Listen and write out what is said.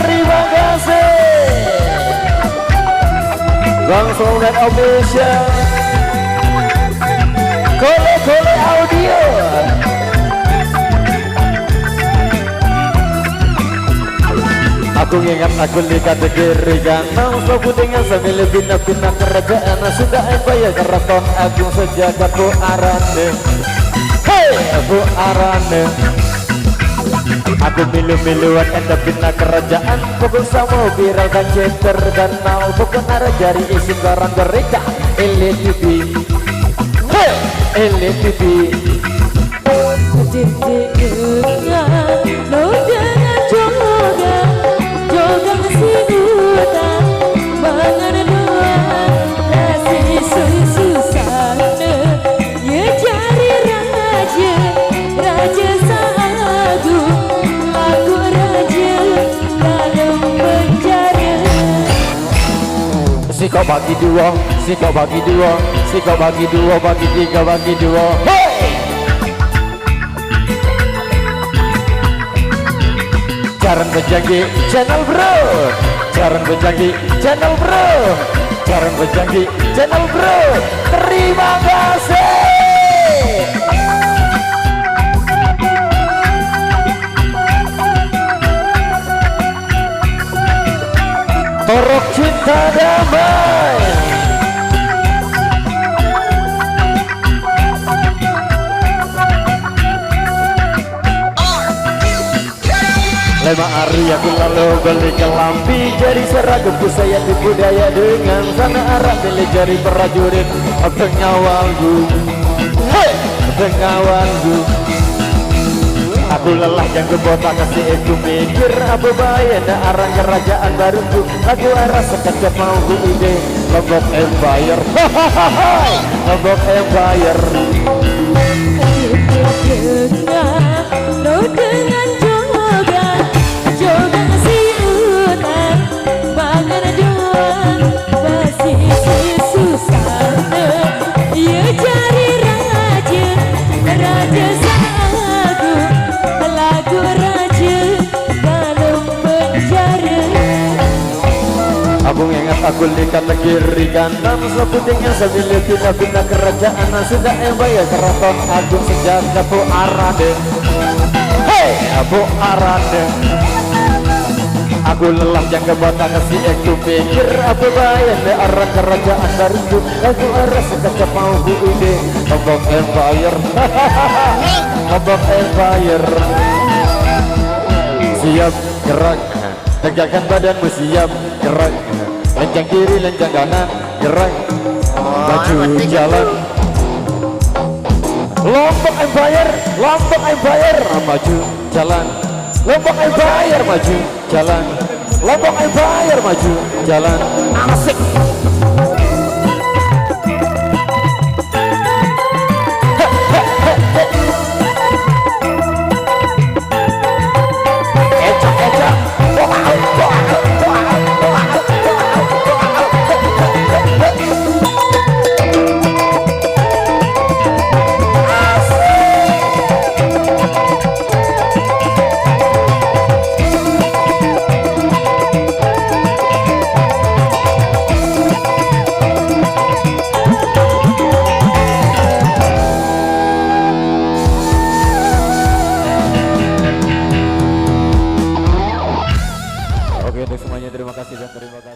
Terima kasih Bang Sonet Official Kole Audio. Aku ingat aku lihat kirikan mau sobu dengan sambil bina-bina kerajaan sudah bayar keraton agung sejak aku arane. Hey aku arane. Aku milu-miluan enda bina kerajaan pokok sama viral dan ceter dan mau pokok arah jari isi garang mereka LTV. Hey LTV. Siko bagi dua, siko bagi dua, siko bagi dua, bagi tiga, bagi dua. Hey! Jarang berjanji channel bro, jarang berjanji channel bro, jarang berjanji channel bro. Terima kasih. Torok cinta damai. Lima hari aku lalu beli kelampi jadi seragam saya di budaya dengan sana arah milik jari prajurit pengawanku. Hey pengawanku. Aku lelah yang kebota kasih aku mikir apa bahaya ada arah kerajaan baruku. Aku arah sekejap mau ku ide Lombok Empire. Lombok Empire. Dengan jogan si utan bangan doang basi susah ya cari raja sagu lagu raja dalam penjara. Aku ingat aku lihat kiri kanan sebutnya sambil bina kerajaan sudah bayar keraton agung sejak Abu Arade. Hey Abu Arade. Aku lelah yang kebata kasih aku pikir apa bayar di arah kerajaan baruku. Aku arah sekejap mau ku ide Lombok Empire. Lombok Empire. Siap gerak, tegakkan badanmu siap gerak. Lencang kiri, lencang kanan, gerak. Maju jalan. Lombok Empire, Lombok Empire. Maju jalan. Lombok Empire maju jalan. Lombok Empire maju jalan. Asik. Oke untuk semuanya terima kasih dan terima kasih.